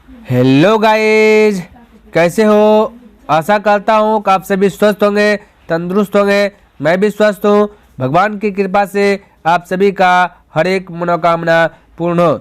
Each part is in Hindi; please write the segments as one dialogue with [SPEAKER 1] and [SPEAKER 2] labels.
[SPEAKER 1] हेलो गाइज, कैसे हो? आशा करता हूँ कि आप सभी स्वस्थ होंगे, तंदुरुस्त होंगे। मैं भी स्वस्थ हूँ। भगवान की कृपा से आप सभी का हर एक मनोकामना पूर्ण हो।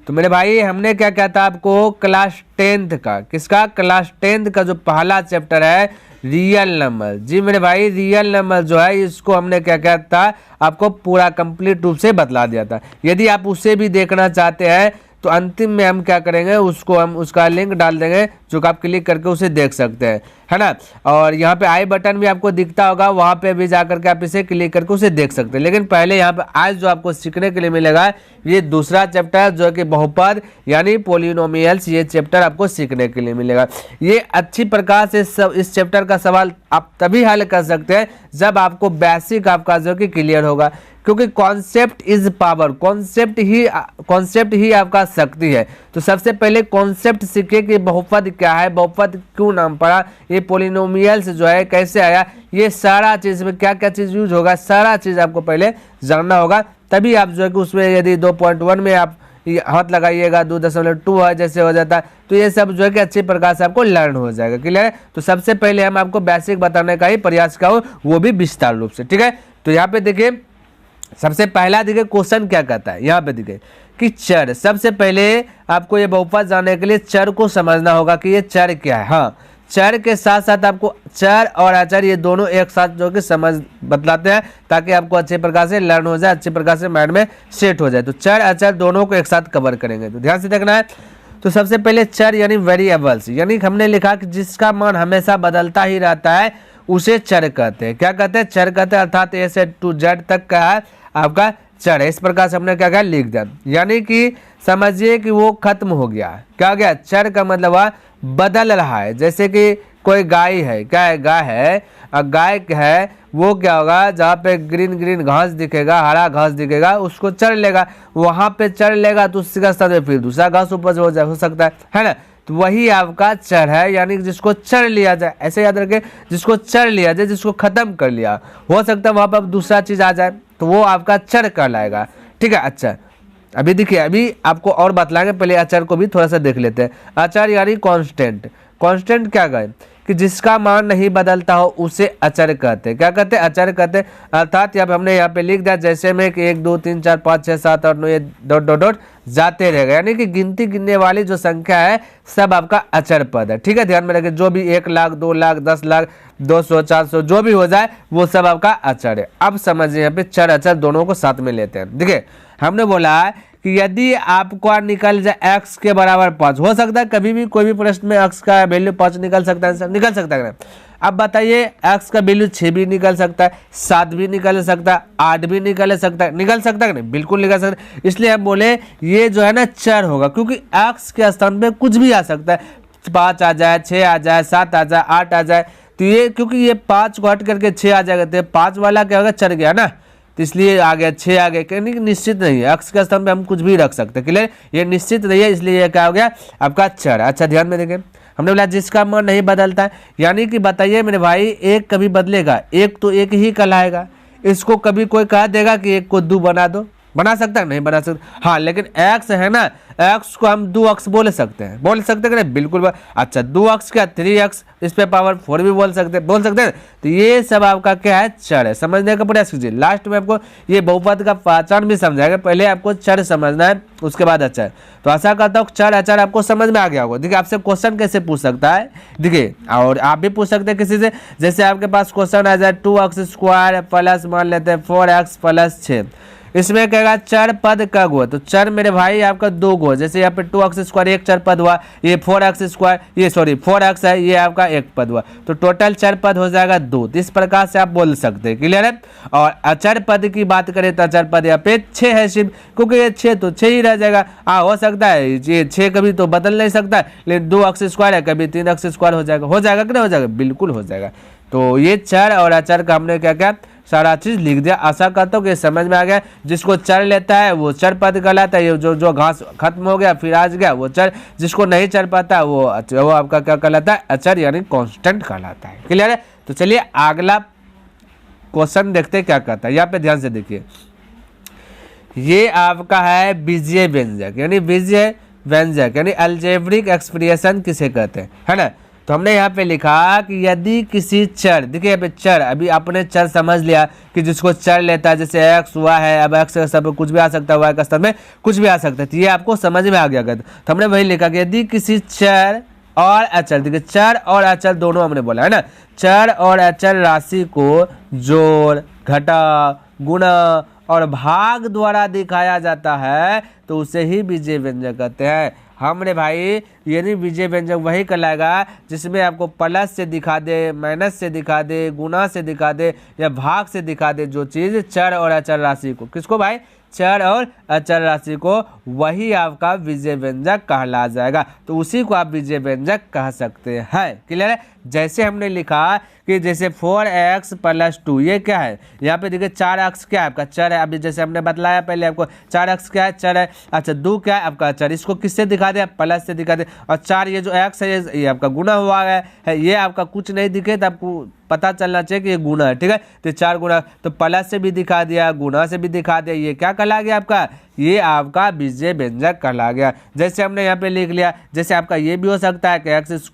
[SPEAKER 1] तो मेरे भाई, हमने क्या क्या था आपको क्लास 10th का, किसका? क्लास 10th का जो पहला चैप्टर है रियल नंबर। जी मेरे भाई, रियल नंबर जो है इसको हमने क्या क्या था आपको पूरा कंप्लीट रूप से बतला दिया था। यदि आप उसे भी देखना चाहते हैं तो अंतिम में हम क्या करेंगे, उसको हम उसका लिंक डाल देंगे जो कि आप क्लिक करके उसे देख सकते हैं, है ना। और यहाँ पे आई बटन भी आपको दिखता होगा, वहाँ पे भी जा करके आप इसे क्लिक करके उसे देख सकते हैं। लेकिन पहले यहाँ पे आज जो आपको सीखने के लिए मिलेगा ये दूसरा चैप्टर जो कि बहुपद यानी पोलिनोमियल्स, ये चैप्टर आपको सीखने के लिए मिलेगा। ये अच्छी प्रकार से इस चैप्टर का सवाल आप तभी हल कर सकते हैं जब आपको बेसिक आपका जो कि क्लियर होगा, क्योंकि कॉन्सेप्ट इज पावर, कॉन्सेप्ट ही आपका शक्ति है। तो सबसे पहले कॉन्सेप्ट सीखे कि बहुपद क्या है, बहुपद क्यों नाम पड़ा, ये पोलिनोमियल्स जो है कैसे आया, ये सारा चीज में क्या क्या चीज यूज होगा, सारा चीज आपको पहले जानना होगा। तभी आप जो है कि उसमें यदि 2.1 में आप हाथ लगाइएगा 2.2 है जैसे हो जाता है, तो ये सब जो है कि अच्छी प्रकार से आपको लर्न हो जाएगा। क्लियर है? तो सबसे पहले हम आपको बेसिक बताने का ही प्रयास करो, वो भी विस्तार रूप से। ठीक है, तो यहाँ पे देखिए सबसे पहला देखिए क्वेश्चन क्या कहता है। यहाँ पे देखिए कि चर, सबसे पहले आपको ये बहुपद जानने के लिए चर को समझना होगा कि ये चर क्या है। हाँ, चर के साथ साथ आपको चर और अचर ये दोनों एक साथ जो कि समझ बतलाते हैं ताकि आपको अच्छे प्रकार से लर्न हो जाए, अच्छे प्रकार से माइंड में सेट हो जाए। तो चर अचर दोनों को एक साथ कवर करेंगे, तो ध्यान से देखना है। तो सबसे पहले चर यानी वेरिएबल्स, यानी हमने लिखा कि जिसका मान हमेशा बदलता ही रहता है उसे चर कहते हैं। क्या कहते हैं? चर कहते हैं, अर्थात ए से टू जेड तक का है आपका चर है। इस प्रकार से हमने क्या क्या लिख दिया, यानी कि समझिए कि वो खत्म हो गया। क्या हो गया? चर का मतलब बदल रहा है। जैसे कि कोई गाय है, क्या है? गाय है, और गाय है वो क्या होगा, जहाँ पे ग्रीन ग्रीन घास दिखेगा, हरा घास दिखेगा, उसको चर लेगा। वहां पे चर लेगा तो उसका स्थान में फिर दूसरा घास उपज हो सकता है ना। तो वही आपका चर है, यानी जिसको चर लिया जाए, ऐसे याद रखें, जिसको चर लिया जाए, जिसको खत्म कर लिया, हो सकता है वहां पर दूसरा चीज आ जाए तो वो आपका चर कहलाएगा। ठीक है, अच्छा अभी देखिए, अभी आपको और बतलाएंगे, पहले अचर को भी थोड़ा सा देख लेते हैं। अचर यानी कांस्टेंट। कांस्टेंट क्या कहे कि जिसका मान नहीं बदलता हो उसे अचर कहते हैं। क्या कहते हैं? अचर कहते हैं। अर्थात अब हमने यहाँ पे लिख दिया जैसे में कि 1 2 3 4 5 6 7 8 9 ये डॉट डॉट डॉट जाते रहेगा, यानी कि गिनती गिनने वाली जो संख्या है सब आपका अचर पद है। ठीक है, ध्यान में रखिए, जो भी 1 लाख 2 लाख 10 लाख 200 400 जो भी हो जाए वो सब आपका अचर है। अब समझिए यहाँ पे चर अचर दोनों को साथ में लेते हैं। देखिए हमने बोला कि यदि आपको निकल जाए x के बराबर 5, हो सकता है कभी भी कोई भी प्रश्न में x का वैल्यू 5 निकल सकता है, निकल सकता है। अब बताइए x का वैल्यू 6 भी निकल सकता है, 7 भी निकल सकता है, 8 भी निकल सकता है, निकल सकता है नहीं? बिल्कुल निकल सकता है। इसलिए हम बोले ये जो है ना चर होगा, क्योंकि x के स्थान पे कुछ भी आ सकता है, 5 आ जाए, 6 आ जाए, 7 आ जाए, 8 आ जाए। तो ये क्योंकि ये 5 को हट करके 6 आ जाएगा, तो 5 वाला क्या होगा? चर गया ना, तो इसलिए आ गया 6 आ गया। यानी निश्चित नहीं है, x के स्थान पे हम कुछ भी रख सकते हैं। क्लियर? ये निश्चित नहीं है, इसलिए ये क्या हो गया आपका चर। अच्छा ध्यान में देखें, हमने बोला जिसका मान नहीं बदलता है, यानी कि बताइए मेरे भाई, एक कभी बदलेगा, एक तो एक ही कहलाएगा। इसको कभी कोई कह देगा कि एक को 2 बना दो, बना सकता है? नहीं बना सकता। हाँ, लेकिन x है ना, x को हम 2x बोल सकते हैं, बोल सकते हैं कि नहीं? बिल्कुल। अच्छा 2x क्या 3x, इस पे पावर 4 भी बोल सकते हैं। तो ये सब आपका क्या है? चर है। समझने का प्रयास कीजिए, लास्ट में आपको ये बहुपद का पहचान भी समझाएगा। पहले आपको चर समझना है, उसके बाद अचर। तो आशा करता हूँ चर अचर आपको समझ में आ गया होगा। देखिए आपसे क्वेश्चन कैसे पूछ सकता है, देखिए, और आप भी पूछ सकते हैं किसी से। जैसे आपके पास क्वेश्चन आ जाए 2x² प्लस मान लेते हैं 4x प्लस 6, इसमें कहेगा चर पद का गो, तो चर मेरे भाई आपका 2 गो। जैसे यहाँ पे 2x² एक चर पद हुआ, ये 4x², ये सॉरी 4x है, ये आपका एक पद हुआ, तो टोटल चर पद हो जाएगा 2। इस प्रकार से आप बोल सकते हैं। क्लियर है? और अचर पद की बात करें तो अचर पद यहाँ पे 6 है सिर्फ, क्योंकि ये 6 तो 6 ही रह जाएगा। हो सकता है ये 6 कभी तो बदल नहीं सकता है, लेकिन 2x² है, कभी 3x² हो जाएगा कि नहीं हो जाएगा? बिल्कुल हो जाएगा। तो ये चर और अचर का हमने क्या क्या सारा चीज लिख दिया। आशा करता हूँ कि समझ में आ गया। जिसको चर लेता है वो चर पद कहलाता है, ये जो घास खत्म हो गया फिर आज गया वो चर, जिसको नहीं चर पाता वो आपका क्या कहलाता है? अचर यानी कांस्टेंट कहलाता है। क्लियर है? तो चलिए अगला क्वेश्चन देखते हैं क्या कहता है। यहाँ पे ध्यान से देखिए, ये आपका है बीजीय व्यंजक, यानी बीजीय व्यंजक यानी अलजेब्रिक एक्सप्रेशन किसे कहते हैं, है ना। तो हमने यहाँ पे लिखा कि यदि किसी चर, देखिए यहाँ पे चर, अभी आपने चर समझ लिया कि जिसको चर लेता है, जैसे एक्स हुआ है, अब एक्स का सब कुछ भी आ सकता है, वाई का स्तर में कुछ भी आ सकता है, तो ये आपको समझ में आ गया। तो हमने वही लिखा कि यदि किसी चर और अचर, देखिए चर और अचर दोनों हमने बोला है ना, चर और अचर राशि को जोड़, घटाव, गुणा और भाग द्वारा दिखाया जाता है तो उसे ही बीजीय व्यंजक कहते हैं। हमने भाई यानी बीजीय व्यंजक वही कहलाएगा जिसमें आपको प्लस से दिखा दे, माइनस से दिखा दे, गुणा से दिखा दे या भाग से दिखा दे, जो चीज़ चर और अचर राशि को, किसको भाई, चर और अचर राशि को, वही आपका बीजीय व्यंजक कहला जाएगा। तो उसी को आप बीजीय व्यंजक कह सकते हैं। क्लियर है। जैसे हमने लिखा कि जैसे 4x + 2, ये क्या है, यहाँ पे देखिए 4x क्या है आपका, चर है। अभी जैसे हमने बतलाया पहले आपको, 4x क्या है, चर है। अच्छा 2 क्या है आपका, चर। इसको किससे दिखा दे, प्लस से दिखा दे। और 4 ये जो x है ये आपका गुणा हुआ है, ये आपका कुछ नहीं दिखे तो आपको पता चलना चाहिए कि ये गुणा है, ठीक है। तो 4 गुणा, तो प्लस से भी दिखा दिया, गुणा से भी दिखा दिया, ये क्या कहला गया आपका, ये आपका बीजीय व्यंजक कहला गया। जैसे हमने यहाँ पे लिख लिया, जैसे आपका ये भी हो सकता है कि x² -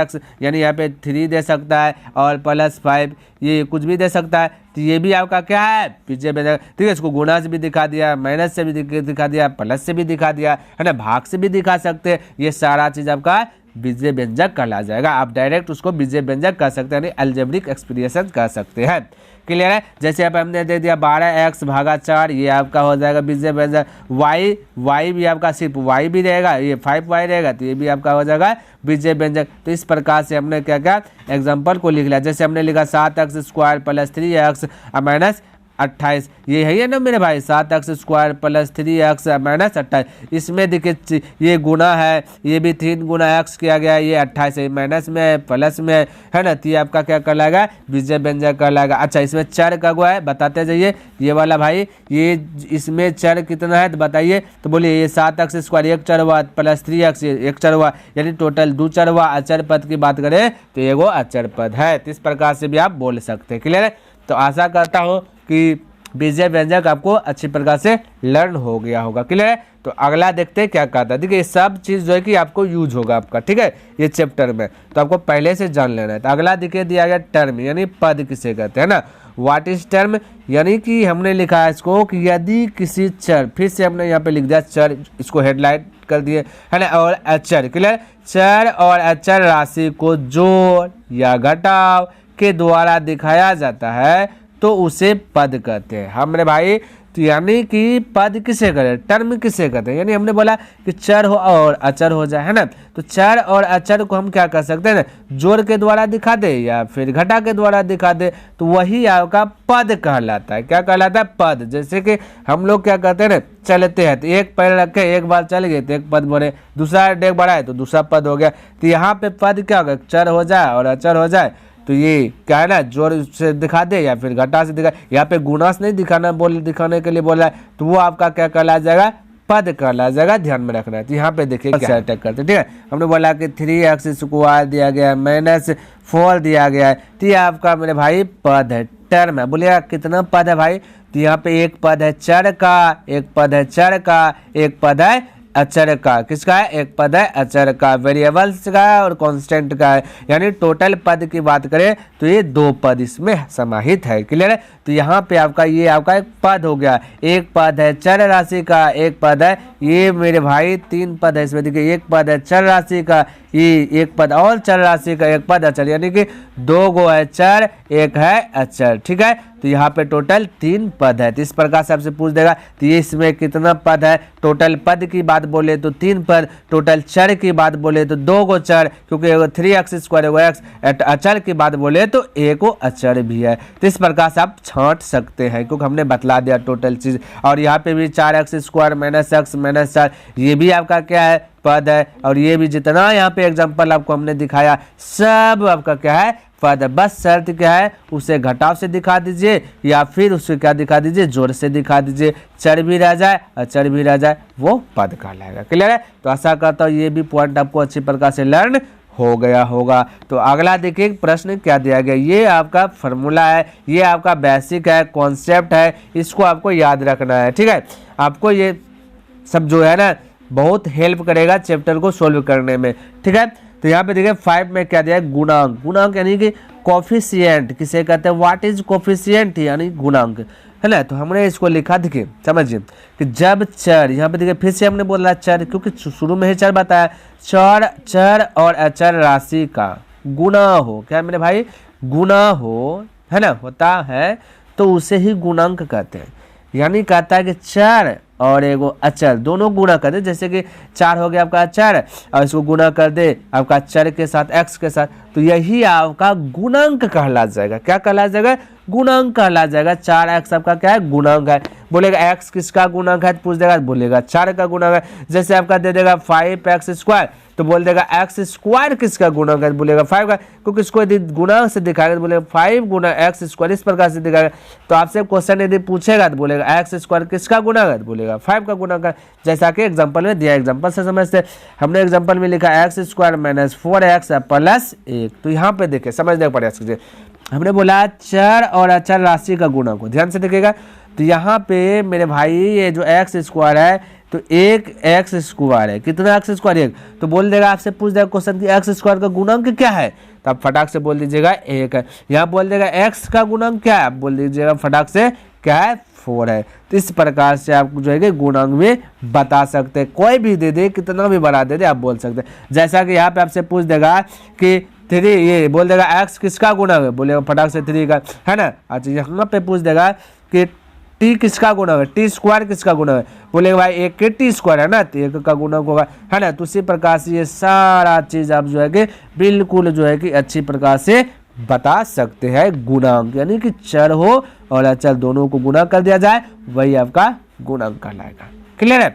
[SPEAKER 1] x, यानी यहाँ पे 3 दे सकता है और +5, ये कुछ भी दे सकता है, तो ये भी आपका क्या है, बीजीय व्यंजक, ठीक है। इसको गुणा से भी दिखा दिया, माइनस से भी दिखा दिया, प्लस से भी दिखा दिया, है ना, भाग से भी दिखा सकते हैं, ये सारा चीज़ आपका बीजीय व्यंजक कहला जाएगा। आप डायरेक्ट उसको बीजीय व्यंजक कह सकते हैं, यानी अलजेब्रिक एक्सप्रेशन कह सकते हैं। क्लियर है। जैसे आप हमने दे दिया 12x / 4, ये आपका हो जाएगा बीजीय व्यंजक। y भी आपका सिर्फ y भी रहेगा, ये 5y रहेगा, तो ये भी आपका हो जाएगा बीजीय व्यंजक। तो इस प्रकार से हमने क्या क्या एग्जाम्पल को लिख लिया। जैसे हमने लिखा 7x² + 3x - 28, ये है ना मेरे भाई, 7x² + 3x - 28। इसमें देखिए ये गुना है, ये भी 3 गुना x किया गया है, ये 28 है, माइनस में है, प्लस में है ना, तो ये आपका क्या कहलाएगा, बीजीय व्यंजक कहलाएगा। अच्छा इसमें चर का हुआ है, बताते जाइए, ये वाला भाई, ये इसमें चर कितना है तो बताइए, तो बोलिए ये 7x² एक चर हुआ, + 3x एक चर हुआ, यानी टोटल 2 चर हुआ। अचर पद की बात करें तो ये वो अचर पद है। तो इस प्रकार से भी आप बोल सकते हैं। क्लियर है। तो आशा करता हूँ कि बीजीय व्यंजक आपको अच्छी प्रकार से लर्न हो गया होगा। क्लियर है। तो अगला देखते हैं क्या कहता है। देखिए ये सब चीज़ जो है कि आपको यूज होगा आपका, ठीक है, ये चैप्टर में, तो आपको पहले से जान लेना है। तो अगला देखिए दिया गया टर्म, यानी पद किसे कहते हैं ना, व्हाट इज टर्म, यानी कि हमने लिखा है इसको कि यदि किसी चर, फिर से हमने यहाँ पे लिख दिया चर, इसको हेडलाइट कर दिए, है ना, और अचर। क्लियर। चर और अचर राशि को जोड़ या घटाव के द्वारा दिखाया जाता है तो उसे पद कहते हैं। हमने भाई, तो यानी कि पद किसे कहते हैं, टर्म किसे कहते हैं, यानी हमने बोला कि चर हो और अचर हो जाए, है ना। तो चर और अचर को हम क्या कर सकते हैं ना, जोड़ के द्वारा दिखा दे या फिर घटा के द्वारा दिखा दे, तो वही आपका पद कहलाता है। क्या कहलाता है, पद। जैसे कि हम लोग क्या कहते हैं ना, चलते हैं तो एक पैर रखे, एक बार चल गए तो एक पद बने, दूसरा डेग बढ़ाए तो दूसरा पद हो गया। तो यहाँ पे पद क्या होगा, चर हो जाए और अचर हो जाए, तो ये क्या है ना, जोड़ से दिखा दे या फिर घटा से दिखा। यहाँ पे गुणा से नहीं दिखाने के लिए बोला है, तो वो आपका क्या कहला जाएगा, पद कहला जाएगा। ध्यान में रखना है। तो यहाँ पे देखिए क्या अटैक करते हैं, ठीक है। हमने बोला कि 3x² दिया गया है, -4 दिया गया है, तो ये आपका मेरे भाई पद है, टर्म है। बोलिएगा कितना पद है भाई, तो यहाँ पे एक पद है चर का, एक पद है चर का, एक पद है अचर का। किसका है, एक पद है अचर का, वेरिएबल्स का है और कांस्टेंट का है। यानी टोटल पद की बात करें तो ये 2 पद इसमें समाहित है। क्लियर है। तो यहाँ पे आपका ये आपका एक पद हो गया, एक पद है चर राशि का, एक पद है, ये मेरे भाई 3 पद है इसमें। देखिए एक पद है चर राशि का, ये एक पद और चर राशि का, एक पद अचर, यानी कि 2 गो है चर, एक है अचर, ठीक है। तो यहाँ पे टोटल 3 पद है। तो इस प्रकार से आपसे पूछ देगा तो ये इसमें कितना पद है, टोटल पद की बात बोले तो 3 पद, टोटल चर की बात बोले तो 2 गो चर, क्योंकि 3x² x, अचर की बात बोले तो 1 अचर भी है। तो इस प्रकार से आप छांट सकते हैं, क्योंकि हमने बतला दिया टोटल चीज। और यहाँ पे भी 4x² - x - 4, ये भी आपका क्या है, पद है। और ये भी जितना यहाँ पे एग्जांपल आपको हमने दिखाया सब आपका क्या है, पद। बस शर्त क्या है, उसे घटाव से दिखा दीजिए या फिर उसे क्या दिखा दीजिए, जोड़ से दिखा दीजिए। चर भी रह जाए अचर भी रह जाए, वो पद कहलाएगा। क्लियर है। तो आशा करता हूँ ये भी पॉइंट आपको अच्छी प्रकार से लर्न हो गया होगा। तो अगला देखिए प्रश्न क्या दिया गया, ये आपका फॉर्मूला है, ये आपका बेसिक है, कॉन्सेप्ट है, इसको आपको याद रखना है, ठीक है। आपको ये सब जो है ना बहुत हेल्प करेगा चैप्टर को सोल्व करने में, ठीक है। तो यहाँ पे देखिए 5 में क्या दिया है, गुणांक। गुणांक यानी कि कोफिशिएंट किसे कहते हैं, व्हाट इज कोफिशिएंट यानी गुणांक, है ना। तो हमने इसको लिखा, देखिए समझिए कि जब चर, यहाँ पे देखिए फिर से हमने बोला चर, क्योंकि शुरू में ही चर बताया, चर और अचर राशि का गुणा हो, क्या मेरे भाई, गुणा हो, है ना, होता है, तो उसे ही गुणांक कहते हैं। यानी कहता है कि चर और एगो अचर दोनों गुणा कर दे, जैसे कि 4 हो गया आपका अचर और इसको गुणा कर दे आपका चर के साथ, एक्स के साथ, तो यही आपका गुणांक कहला जाएगा। क्या कहला जाएगा, गुणांक कहला जाएगा। 4x आपका क्या है, गुणांक है। बोलेगा x किसका गुणांक है, पूछ देगा, बोलेगा 4 का गुणांक है। जैसे आपका दे देगा 5x² तो बोल देगा x² किसका गुणांक है, बोलेगा 5 का, क्योंकि इसको यदि गुणांक से दिखाएगा तो बोलेगा 5 गुना x², इस प्रकार से दिखाएगा। तो आपसे क्वेश्चन यदि पूछेगा तो बोलेगा x² किसका गुणांक है, बोलेगा 5 का गुणांक है, जैसा कि एग्जांपल में दिया। एग्जांपल से समझते, हमने एग्जांपल में लिखा x² - 4x + 1। तो यहाँ पे देखिए समझने का प्रयास कीजिए, हमने बोला चर और अचर राशि का गुणांक को ध्यान से देखिएगा। तो यहाँ पे मेरे भाई ये जो x² है तो 1x² है, कितना x², 1। तो बोल देगा, आपसे पूछ देगा क्वेश्चन कि x² का गुणांक क्या है, तो आप फटाक से बोल दीजिएगा 1 है। यहाँ बोल देगा x का गुणांक क्या है, आप बोल दीजिएगा फटाक से क्या है, 4 है। तो इस प्रकार से आप जो है गुणांक में बता सकते हैं, कोई भी दे दे, कितना भी बड़ा दे दे, आप बोल सकते हैं। जैसा कि यहाँ पे आपसे पूछ देगा कि 3, ये बोल देगा x किसका गुणांक है, बोलेगा फटाक से 3 का, है ना। अच्छा यहाँ पे पूछ देगा कि t किसका गुणांक है, t² किसका गुणांक है, बोलेगा भाई 1 के t² है ना, तो 1 का गुणांक होगा, है ना। तो उसी प्रकार से ये सारा चीज आप जो है कि बिल्कुल जो है कि अच्छी प्रकार से बता सकते हैं। गुणांक यानी कि चर हो और अचर दोनों को गुणा कर दिया जाए, वही आपका गुणांक कहलाएगा। क्लियर है।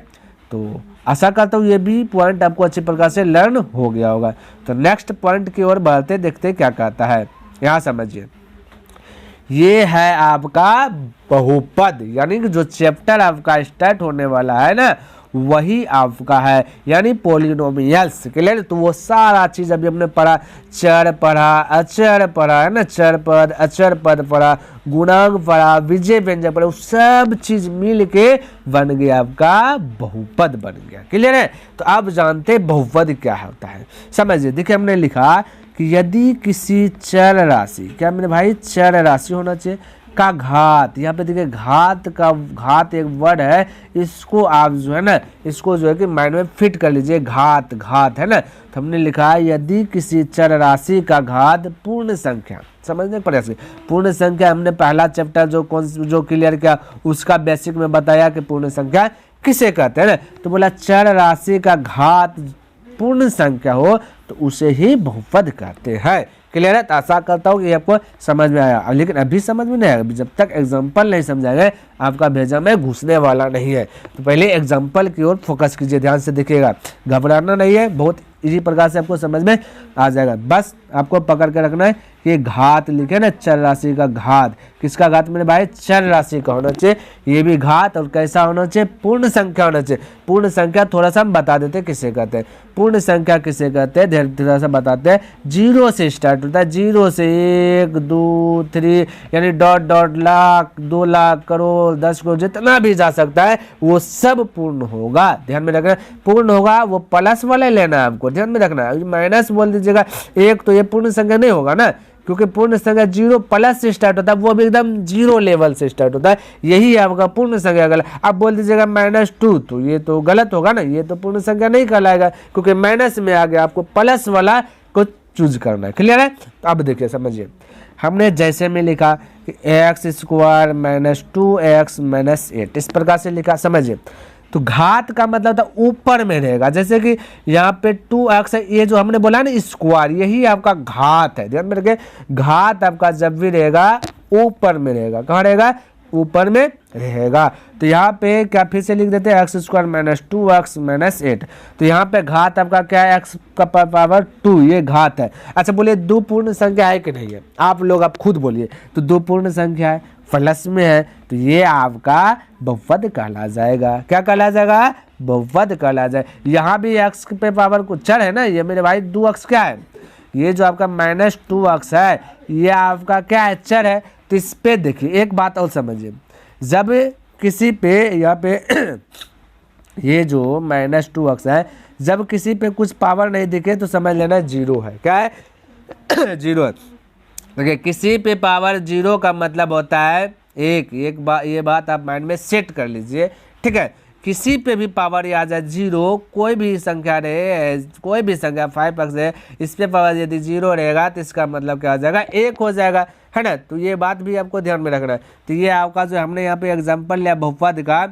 [SPEAKER 1] तो आशा करता हूँ ये भी पॉइंट आपको अच्छी प्रकार से लर्न हो गया होगा। तो नेक्स्ट पॉइंट की ओर बढ़ते देखते क्या कहता है, यहाँ समझिए। ये है आपका बहुपद, यानी कि जो चैप्टर आपका स्टार्ट होने वाला है ना, वही आपका है, यानी पॉलिनोमियल्स। क्लियर। तो वो सारा चीज अभी हमने पढ़ा, चर पढ़ा, अचर पढ़ा, है ना, चर पद अचर पद पढ़ा, गुणांक पढ़ा, विजय व्यंजक पढ़ा, सब चीज मिल के बन गया आपका बहुपद बन गया। क्लियर है। तो आप जानते बहुपद क्या होता है, समझिए। देखिए हमने लिखा कि यदि किसी चर राशि, क्या मेरे भाई, चर राशि होना चाहिए, का घात, यहाँ पे देखिए घात का, घात एक वर्ड है, इसको आप जो है ना, इसको जो है कि माइंड में फिट कर लीजिए, घात, घात, है ना। तो हमने लिखा है यदि किसी चर राशि का घात पूर्ण संख्या, समझने का प्रयास कीजिए। पूर्ण संख्या हमने पहला चैप्टर जो क्लियर किया उसका बेसिक में बताया कि पूर्ण संख्या किसे कहते हैं ना। तो बोला चर राशि का घात पूर्ण संख्या हो तो उसे ही बहुपद कहते हैं। क्लियर है। तो आशा करता हूँ कि आपको समझ में आया, लेकिन अभी समझ में नहीं आएगा, जब तक एग्जाम्पल नहीं समझाएंगे आपका भेजा में घुसने वाला नहीं है। तो पहले एग्जाम्पल की ओर फोकस कीजिए, ध्यान से देखिएगा, घबराना नहीं है, बहुत इसी प्रकार से आपको समझ में आ जाएगा। बस आपको पकड़ के रखना है कि घात लिखे ना, चर राशि का घात, किसका घात मेरे भाई, चर राशि का होना चाहिए, ये भी घात, और कैसा होना चाहिए, पूर्ण संख्या होना चाहिए। पूर्ण संख्या थोड़ा सा हम बता देते हैं किसे कहते हैं, पूर्ण संख्या किसे कहते हैं, थोड़ा सा बताते हैं। 0 से स्टार्ट होता है, 0 से 1 2 3 यानी डॉट डॉट, लाख, 2 लाख, करोड़, 10 करोड़, जितना भी जा सकता है वो सब पूर्ण होगा। ध्यान में रखना, पूर्ण होगा वो प्लस वाले लेना है आपको, ध्यान में रखना। माइनस बोल दीजिएगा 1 तो ये पूर्ण संख्या नहीं होगा ना, क्योंकि पूर्ण संख्या 0 प्लस से स्टार्ट होता है, वो भी एकदम 0 लेवल से स्टार्ट होता है, यही आपका पूर्ण संख्या गलत। अब बोल दीजिएगा -2 तो ये तो गलत होगा ना, ये तो पूर्ण संख्या नहीं कहलाएगा, क्योंकि माइनस में आ गया, आपको प्लस वाला को चूज करना है। क्लियर है। तो अब देखिए समझिए, हमने जैसे में लिखा कि x² - 2x - 8, इस प्रकार से लिखा, समझिए। तो घात का मतलब था ऊपर में रहेगा, जैसे कि यहाँ पे 2x है, ये जो हमने बोला ना स्क्वायर, यही आपका घात है। ध्यान में रखिए, घात आपका जब भी रहेगा ऊपर में रहेगा, कहाँ रहेगा, ऊपर में रहेगा। तो यहाँ पे क्या फिर से लिख देते हैं, x² - 2x - 8। तो यहाँ पे घात आपका क्या है, x का पावर 2, ये घात है। अच्छा बोलिए 2 पूर्ण संख्या है कि नहीं है, आप लोग आप खुद बोलिए। तो 2 पूर्ण संख्या है, प्लस में है, तो ये आपका बहुपद कहला जाएगा। क्या कहला जाएगा, बहुपद कहला जाए। यहाँ भी x पे पावर को चर है ना, ये मेरे भाई 2x क्या है, ये जो आपका -2x है, ये आपका क्या है, चर है। तो इस पे देखिए एक बात और समझिए, जब किसी पे यहाँ पे ये जो -2x है, जब किसी पे कुछ पावर नहीं दिखे तो समझ लेना जीरो है। क्या है? जीरो है। देखिए किसी पे पावर जीरो का मतलब होता है ये बात आप माइंड में सेट कर लीजिए, ठीक है। किसी पे भी पावर आ जाए जीरो, कोई भी संख्या रहे, कोई भी संख्या 5x है, इस पे पावर यदि जीरो रहेगा तो इसका मतलब क्या हो जाएगा? 1 हो जाएगा, है ना। तो ये बात भी आपको ध्यान में रखना है। तो ये आपका जो हमने यहाँ पे एग्जाम्पल लिया बहुपद का,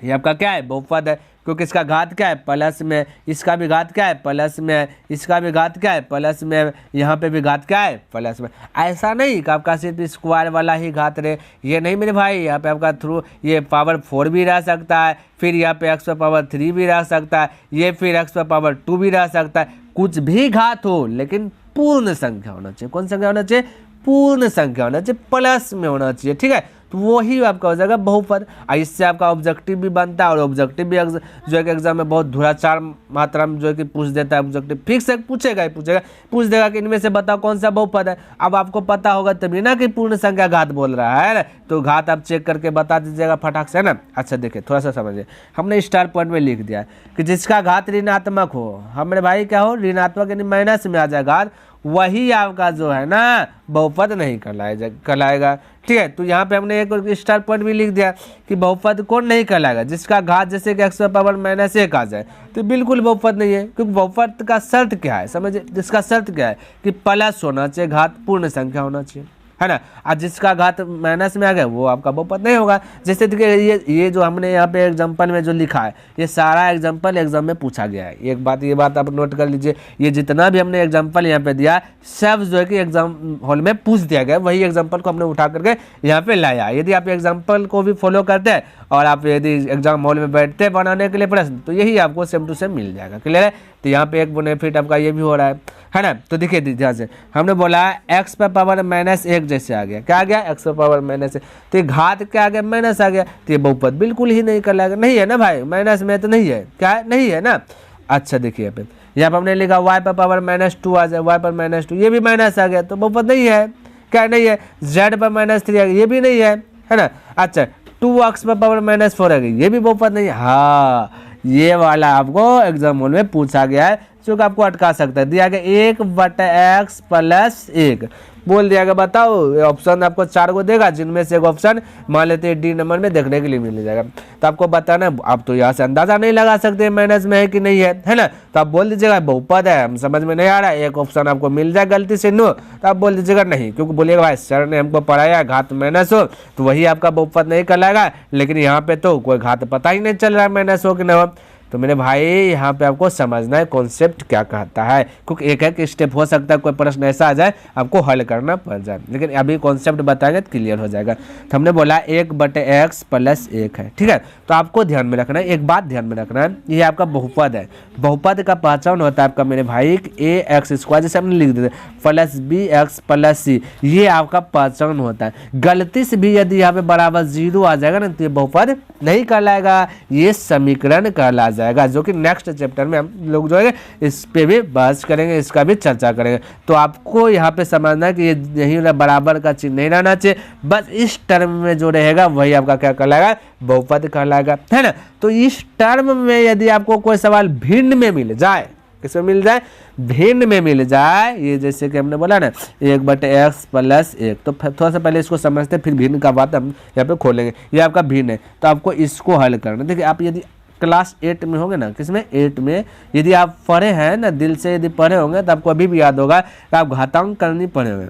[SPEAKER 1] ये आपका क्या है? बहुपद है, क्योंकि इसका घात क्या है? प्लस में, इसका भी घात क्या है? प्लस में, इसका भी घात क्या है? प्लस में, यहाँ पे भी घात क्या है? प्लस में। ऐसा नहीं कि आपका सिर्फ स्क्वायर वाला ही घात रहे, ये नहीं मेरे भाई। यहाँ पे आपका थ्रू ये पावर 4 भी रह सकता है, फिर यहाँ पे x पावर 3 भी रह सकता है, ये फिर x पावर 2 भी रह सकता है। कुछ भी घात हो लेकिन पूर्ण संख्या होना चाहिए। कौन संख्या होना चाहिए? पूर्ण संख्या होना चाहिए, प्लस में होना चाहिए, ठीक है। तो वही आपका हो जाएगा बहुपद। इससे आपका ऑब्जेक्टिव भी बनता है, और ऑब्जेक्टिव भी जो है कि एग्जाम में बहुत धुराचार मात्रा में जो है कि पूछ देता है। ऑब्जेक्टिव फिक्स है, पूछेगा ही पूछेगा, पूछ देगा कि इनमें से बताओ कौन सा बहुपद है। अब आपको पता होगा तभी ना कि पूर्ण संख्या घात बोल रहा है, तो घात आप चेक करके बता दीजिएगा फटाक से, है ना। अच्छा देखिए थोड़ा सा समझिए, हमने स्टार पॉइंट में लिख दिया कि जिसका घात ऋणात्मक हो, हमारे भाई क्या हो? ऋणात्मक यानी माइनस में आ जाए घात, वही आपका जो है ना बहुपद नहीं कहलाएगा, ठीक है। तो यहाँ पे हमने एक स्टार पॉइंट भी लिख दिया कि बहुपद कौन नहीं कहलाएगा? जिसका घात जैसे कि x पावर -1 आ जाए, तो बिल्कुल बहुपद नहीं है, क्योंकि बहुपद का शर्त क्या है? समझिए, जिसका शर्त क्या है कि प्लस होना चाहिए, घात पूर्ण संख्या होना चाहिए, है ना। आज जिसका घात माइनस में आ गया वो आपका बहुपद नहीं होगा। जैसे देखिए ये जो हमने यहाँ पे एग्जांपल में जो लिखा है, ये सारा एग्जांपल एग्जाम में पूछा गया है। ये बात आप नोट कर लीजिए, ये जितना भी हमने एग्जांपल यहाँ पे दिया सब जो है कि एग्जाम हॉल में पूछ दिया गया, वही एग्जाम्पल को हमने उठा करके यहाँ पे लाया। यदि आप एग्जाम्पल को भी फॉलो करते हैं और आप यदि एग्जाम हॉल में बैठते हैं बनाने के लिए प्रश्न, तो यही आपको सेम टू सेम मिल जाएगा। क्लियर है? तो यहाँ पे एक बेनिफिट आपका ये भी हो रहा है ना। तो देखिए ध्यान से, हमने बोला x पर पावर -1 जैसे आ गया, क्या आ गया? x पर पावर -1, तो ये घात क्या आ गया? माइनस आ गया, तो ये बहुपद बिल्कुल ही नहीं कहलाएगा। नहीं है ना भाई, माइनस में तो नहीं है, क्या है? नहीं है ना। अच्छा देखिए यहाँ पे हमने लिखा y पर पावर -2 आ जाए, y पर -2, ये भी माइनस आ गया, तो बहुपद नहीं है, क्या नहीं है? z पर -3 आ गया, ये भी नहीं है ना। अच्छा 2x पर पावर -4 आ गई, ये भी बहुपद नहीं है। हाँ, ये वाला आपको एग्जाम हॉल में पूछा गया है, जो कि आपको अटका सकता है। दिया गया 1/x + 1 बोल दिया गया। बताओ, ऑप्शन आपको 4 को देगा, जिनमें से एक ऑप्शन मान लेते हैं डी नंबर में देखने के लिए मिल जाएगा। तो आपको बताना, आप तो यहाँ से अंदाजा नहीं लगा सकते माइनस में है कि नहीं है ना। तो आप बोल दीजिएगा बहुपद है, हम समझ में नहीं आ रहा है, एक ऑप्शन आपको मिल जाए गलती से नो, तो आप बोल दीजिएगा नहीं, क्योंकि बोलिएगा भाई सर ने हमको पढ़ाया घात माइनस हो तो वही आपका बहुपद नहीं कहलाएगा, लेकिन यहाँ पे तो कोई घात पता ही नहीं चल रहा है माइनस हो कि न हो। तो मेरे भाई यहाँ पे आपको समझना है कॉन्सेप्ट क्या कहता है, क्योंकि एक स्टेप हो सकता है कोई प्रश्न ऐसा आ जाए आपको हल करना पड़ जाए, लेकिन अभी कॉन्सेप्ट बताएंगे तो क्लियर हो जाएगा। तो हमने बोला 1/x + 1 है, ठीक है। तो आपको ध्यान में रखना है, एक बात ध्यान में रखना है, ये आपका बहुपद है। बहुपद का पहचान होता है आपका मेरे भाई ax², जैसे हमने लिख दिया +bx + c, ये आपका पहचान होता है। गलती से भी यदि यहाँ पे बराबर 0 आ जाएगा ना, तो ये बहुपद नहीं कहलाएगा, ये समीकरण कहला जाएगा, जो कि नेक्स्ट चैप्टर में हम लोग जो है इस पे भी बहस करेंगे, इसका भी चर्चा करेंगे। तो आपको यहाँ पे समझना है कि ये यही बराबर का चिन्ह नहीं रहना चाहिए, बस इस टर्म में जो रहेगा वही आपका क्या कहलाएगा? बहुपद कहलाएगा, है ना। तो इस टर्म में यदि आपको कोई सवाल भिन्न में मिल जाए, किसमें मिल जाए? भिन्न में मिल जाए, ये जैसे कि हमने बोला ना 1/x + 1, तो थोड़ा सा पहले इसको समझते फिर भिन्न का बात हम यहाँ पे खोलेंगे। ये आपका भिन्न है, तो आपको इसको हल करना। देखिए आप यदि क्लास 8 में होंगे ना, किसमें 8 में यदि आप पढ़े हैं ना, दिल से यदि पढ़े होंगे तो आपको अभी भी याद होगा कि आप घातांक करनी पढ़े होंगे,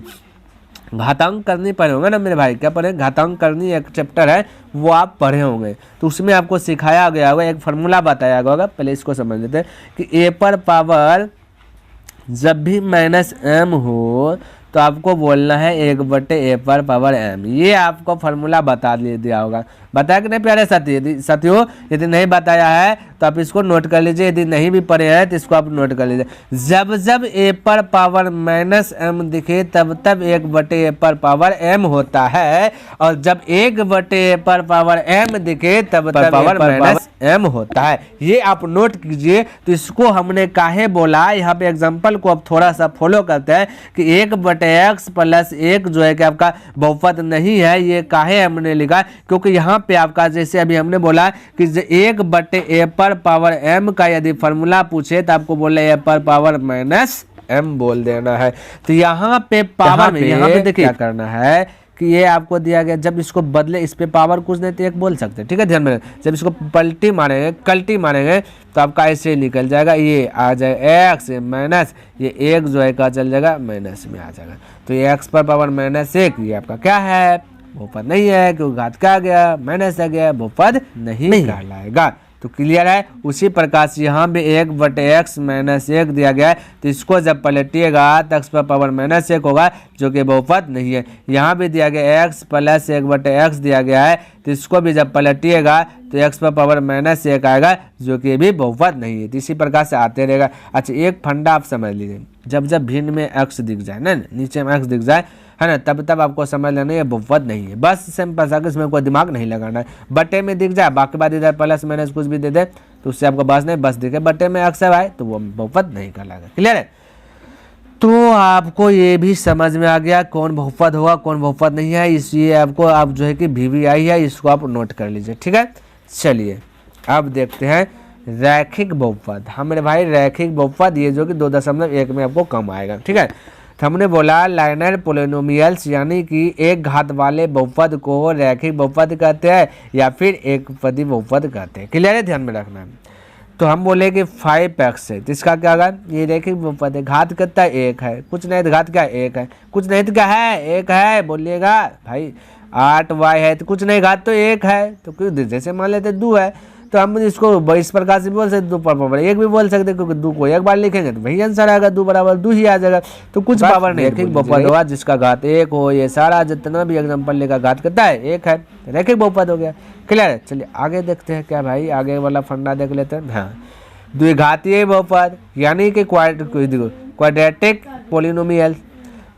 [SPEAKER 1] घातांक करनी पढ़े होंगे ना मेरे भाई। क्या पढ़े? घातांक करनी एक चैप्टर है, वो आप पढ़े होंगे। तो उसमें आपको सिखाया गया होगा, एक फार्मूला बताया गया होगा, पहले इसको समझ लेते हैं कि a पर पावर जब भी -m हो तो आपको बोलना है 1/a पर पावर m। ये आपको फार्मूला बता दिया होगा, बताया कि नहीं प्यारे साथियों? यदि नहीं बताया है तो आप इसको नोट कर लीजिए, यदि नहीं भी पढ़े हैं तो इसको आप नोट कर लीजिए। जब जब a पर पावर -m दिखे तब तब 1/a पर पावर m होता है, और जब 1/a पर पावर m दिखे तब तब पावर -m होता है। ये आप नोट कीजिए। तो इसको हमने काहे बोला, यहाँ पे एग्जाम्पल को अब थोड़ा सा फॉलो करते हैं कि 1/a 1/x प्लस 1 जो है कि आपका बहुपद नहीं है। ये काहे हमने लिखा, क्योंकि यहाँ पे आपका जैसे अभी हमने बोला कि 1/a पर पावर m का यदि फॉर्मूला पूछे तो आपको बोले a पर पावर माइनस m बोल देना है। तो यहाँ पे पावर में यहाँ पे देखिए क्या करना है कि ये आपको दिया गया, जब इसको बदले इस पे पावर कुछ नहीं तो एक बोल सकते हैं, ठीक है, ध्यान में। जब इसको पलटी मारेंगे कल्टी मारेंगे तो आपका ऐसे निकल जाएगा, ये आ जाएगा x माइनस ये 1 जो है कहाँ चल जाएगा माइनस में आ जाएगा। तो ये x पर पावर -1 ये आपका क्या है, बहुपद नहीं है, क्योंकि घात क्या आ गया माइनस आ गया, बहुपद नहीं कहलाएगा। तो क्लियर है। उसी प्रकार से यहाँ भी 1/x -1 दिया गया है, तो इसको जब पलटिएगा तो x पर पावर -1 होगा जो कि बहुपद नहीं है। यहाँ भी दिया गया x प्लस 1/x दिया गया है, तो इसको भी जब पलटिएगा तो x पर पावर -1 आएगा जो कि भी बहुपद नहीं है। तो इसी प्रकार से आते रहेगा। अच्छा, एक फंडा आप समझ लीजिए, जब जब भिन्न में x दिख जाए ना, नीचे में x दिख जाए है ना, तब तब आपको समझ लेना ये बहुपद नहीं है। बस सिंपल सा, इसमें कोई दिमाग नहीं लगाना है। बटे में दिख जाए, बाकी बात इधर प्लस माइनस कुछ भी दे दे तो उससे आपको बस नहीं, बस दिखे बटे में अक्सर आए तो वो बहुपद नहीं कहलाएगा। क्लियर है। तो आपको ये भी समझ में आ गया कौन बहुपद होगा कौन बहुपद नहीं है। इसलिए आपको आप जो है कि VVI है इसको आप नोट कर लीजिए, ठीक है। चलिए अब देखते हैं रैखिक बहुपद। हाँ मेरे भाई, रैखिक बहुपद ये जो कि 2.1 में आपको कम आएगा, ठीक है। तो हमने बोला लाइनर पोलिनोमियल्स यानी कि एक घात वाले बहुपद को रैखिक बहुपद कहते हैं या फिर एक पदी बहुपद कहते हैं। क्लियर है, ध्यान में रखना है। तो हम बोले कि 5x है, तो इसका क्या होगा, ये रैखिक बहुपद है। घात कितना है, 1 है, कुछ नहीं तो घात क्या 1 है, कुछ नहीं तो क्या है 1 है, बोलिएगा भाई। 8y है तो कुछ नहीं, घात तो 1 है, तो क्यों जैसे मान लेते 2 है तो हम इसको इस प्रकार से भी बोल सकते 2 पर पावर 1 भी बोल सकते, क्योंकि 2 को एक बार लिखेंगे तो वही आंसर आएगा, 2 बराबर 2 ही आ जाएगा। तो कुछ पावर नहीं, रैखिक बहुपद होगा जिसका घात 1 हो। ये सारा जितना भी एग्जांपल लेगा घात कितना है 1 है, रैखिक बहुपद हो गया। क्लियर है। चलिए आगे देखते हैं क्या भाई, आगे वाला फंडा देख लेते हैं। हाँ, द्विघातीय बहुपद यानी कि क्वाड्रेटिक पोलिनोमियल,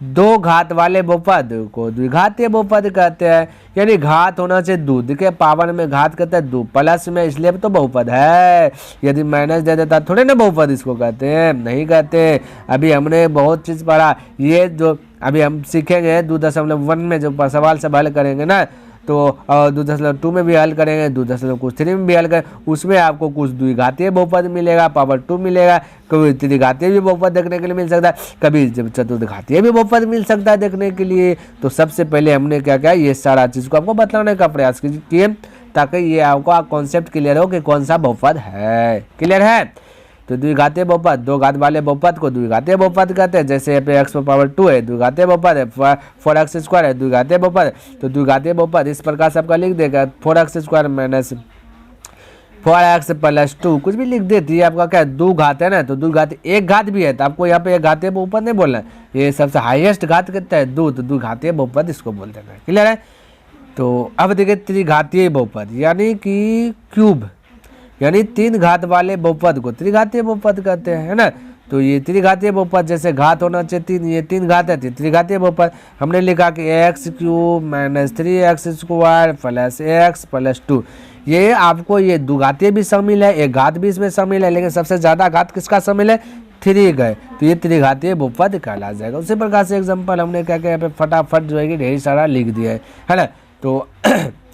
[SPEAKER 1] 2 घात वाले बहुपद को द्विघातीय बहुपद कहते हैं। यानी घात होना चाहिए 2, देखिए पावर में घात कहते हैं 2, प्लस में इसलिए तो बहुपद है। यदि माइनस दे देता थोड़े ना बहुपद इसको कहते हैं, नहीं कहते। अभी हमने बहुत चीज़ पढ़ा, ये जो अभी हम सीखेंगे 2.1 में जो सवाल सब हल करेंगे ना, तो 2.2 में भी हल करेंगे, 2.3 में भी हल करेंगे, उसमें आपको कुछ द्विघातीय बहुपद मिलेगा, पावर 2 मिलेगा, कभी त्रिघातीय भी बहुपद देखने के लिए मिल सकता है, कभी चतुर्घातीय भी बहुपद मिल सकता है देखने के लिए। तो सबसे पहले हमने क्या किया, ये सारा चीज़ को आपको बताने का प्रयास किए ताकि ये आपको कॉन्सेप्ट क्लियर हो कि कौन सा बहुपद है। क्लियर है। तो द्विघातीय बहुपद, 2 घात वाले बहुपद को द्विघातीय बहुपद कहते हैं। जैसे यहाँ पे x पर पावर 2 है, द्विघातीय बहुपद है। 4x² है, द्विघातीय बहुपद। तो द्विघातीय बहुपद इस प्रकार से आपका लिख देगा 4x² माइनस 4x प्लस 2 कुछ भी लिख देती है। आपका क्या है 2 घात है ना, तो 2 घात, 1 घात भी है तो आपको यहाँ पे एक घातीय बहुपद नहीं बोलना है। ये सबसे हाईएस्ट घात कितना है 2, तो द्विघातीय बहुपद इसको बोल देना है। क्लियर है। तो अब देखिए त्रिघातीय बहुपद यानी कि क्यूब, यानी 3 घात वाले बहुपद को त्रिघातीय बहुपद कहते हैं, है ना। तो ये त्रिघातीय बहुपद जैसे घात होना चाहिए 3, ये 3 घात है, त्रिघातीय बहुपद। हमने लिखा कि x³ minus 3x² plus x plus 2। ये आपको ये 2 घातीय भी शामिल है, 1 घात भी इसमें शामिल है, लेकिन सबसे ज़्यादा घात किसका शामिल है 3 का है, तो ये त्रिघातीय बहुपद कहला जाएगा। उसी प्रकार से एग्जाम्पल हमने क्या क्या यहाँ पे फटाफट जो है ढेर सारा लिख दिया है ना। तो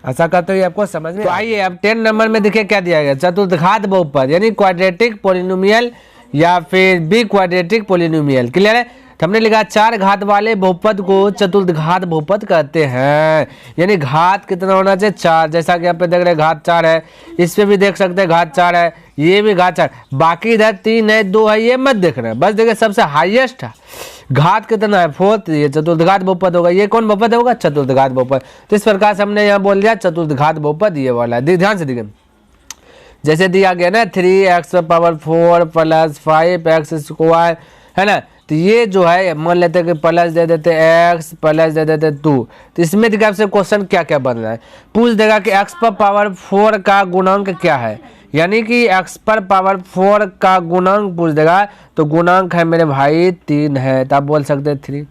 [SPEAKER 1] ऐसा करते हुए आपको समझ में। तो आइए अब 10 नंबर में देखिए क्या दिया गया, चतुर्घात बहुपद यानी क्वाड्रेटिक पोलिनोमियल या फिर बी क्वाड्रेटिक पोलिनोमियल। क्लियर है। तो हमने लिखा 4 घात वाले बहुपद को चतुर्घात बहुपद कहते हैं। यानी घात कितना होना चाहिए 4, जैसा कि आप पे देख रहे हैं घात 4 है, इस पे भी देख सकते हैं घात 4 है, ये भी घात 4, बाकी इधर 3 है 2 है, ये मत देख रहे हैं। बस देखिए सबसे हाईएस्ट घात कितना है 4, ये चतुर्घात बहुपद होगा। ये कौन बहुपद होगा चतुर्घात बहुपद। तो इस प्रकार से हमने यहाँ बोल दिया चतुर्घात बहुपद ये वाला है। ध्यान से देखिए, जैसे दिया गया ना 3x⁴ प्लस 5x², है ना। तो ये जो है मान लेते कि प्लस दे देते x प्लस दे देते 2। तो इसमें देखिए आपसे क्वेश्चन क्या क्या बन रहा है, पूछ देगा कि x पर पावर 4 का गुणांक क्या है, यानी कि x पर पावर 4 का गुणांक पूछ देगा। तो गुणांक है मेरे भाई 3 है, तो आप बोल सकते हैं 3।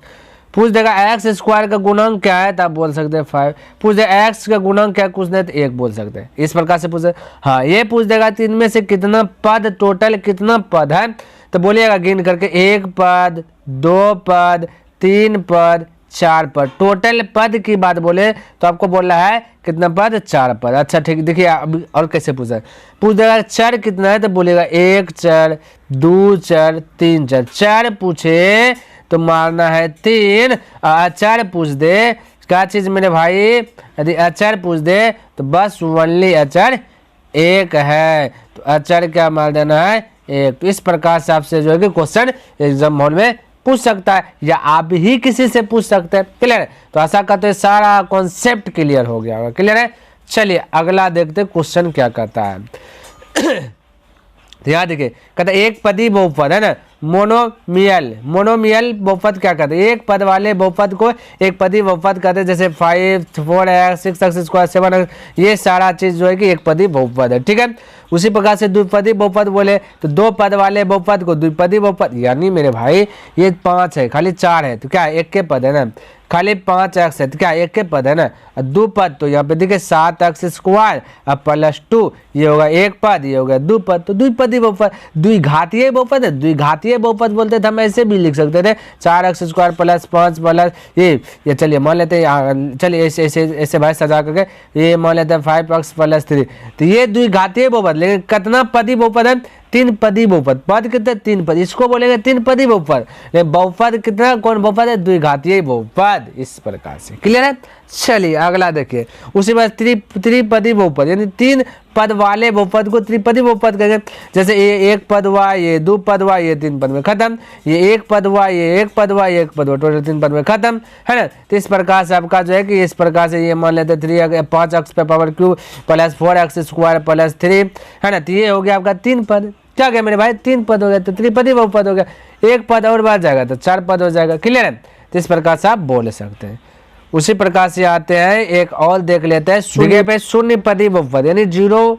[SPEAKER 1] पूछ देगा x² का गुणांक क्या है, तो आप बोल सकते हैं 5। पूछ देगा x का गुणांक क्या कुछ नहीं तो 1 बोल सकते हैं। इस प्रकार से पूछे। हाँ, ये पूछ देगा 3 में से कितना पद, टोटल कितना पद है, तो बोलिएगा गिन करके 1 पद 2 पद 3 पद 4 पद। टोटल पद की बात बोले तो आपको बोल रहा है कितना पद, 4 पद। अच्छा ठीक, देखिए अभी और कैसे पूछ देगा चर कितना है तो बोलेगा 1 चर 2 चर 3 चर। चर पूछे तो मारना है 3, अचर पूछ दे क्या चीज मेरे भाई, यदि अचर पूछ दे तो बस ओनली अचर 1 है, तो अचर क्या मार देना है 1। तो इस प्रकार से आपसे जो है कि क्वेश्चन एग्जाम हॉल में पूछ सकता है या आप ही किसी से पूछ सकते हैं। क्लियर है, तो आशा करते हैं सारा कॉन्सेप्ट क्लियर हो गया होगा। क्लियर है, चलिए अगला देखते क्वेश्चन क्या कहता है। यहाँ देखिए कहता है एक पदी बहुपद है ना, मोनोमियल बहुपद क्या कहते हैं, एक पद वाले बहुपद को एक पदी बहुपद कहते हैं। जैसे 5 4x 6x स्क्वायर 7x, ये सारा चीज जो है कि एक पदी बहुपद है। ठीक है, उसी प्रकार से द्विपदी बहुपद बोले तो 2 पद वाले बहुपद को द्विपदी बहुपद, यानी मेरे भाई ये 5 है खाली 4 है तो क्या एक के पद है ना, खाली 5x है तो क्या एक के पद है ना, 2 पद तो यहाँ पे देखिए 7x स्क्वायर अब +2, ये होगा एक पद, ये होगा 2 पद, तो द्विपदी बहुपद। द्विघातीय बहुपद है, द्विघातीय बहुपद बोलते थे हम, ऐसे भी लिख सकते थे 4x स्क्वायर +5 प्लस ये चलिए मान लेते हैं, चलिए ऐसे ऐसे ऐसे भाई सजा करके ये मान लेते हैं 5x + 3, तो ये द्विघातीय बहुपद। लेकिन कितना पदी बहुपद है, 3 पदी बहुपद। पद कितने 3 पद, इसको बोलेंगे 3 पदी बहुपद। बहुपद कितना, कौन बहुपद है, द्विघातीय बहुपद। इस प्रकार से क्लियर है। चलिए अगला देखिए, उसी बात त्रिपदी बहुपद, यानी 3 पद वाले बहुपद को त्रिपदी बहुपद कहेंगे। जैसे ये 1 पद हुआ, ये 2 पद हुआ, ये 3 पद में खत्म, ये 1 पद हुआ, ये 1 पद हुआ, ये 1 पद हुआ, टोटल 3 पद में खत्म है ना। तो इस प्रकार से आपका जो है कि इस प्रकार से ये मान लेते 5x पे पावर क्यूब + 4x स्क्वायर + 3 है ना, तो ये हो गया आपका 3 पद। क्या गया मेरे भाई, 3 पद हो गया, तो त्रिपदी बहुपद हो गया। 1 पद और बढ़ जाएगा तो 4 पद हो जाएगा। क्लियर है, तो इस प्रकार से आप बोल सकते हैं। उसी प्रकार से आते हैं एक और देख लेते हैं, शून्य पे शून्य पदी बहुपद, यानी 0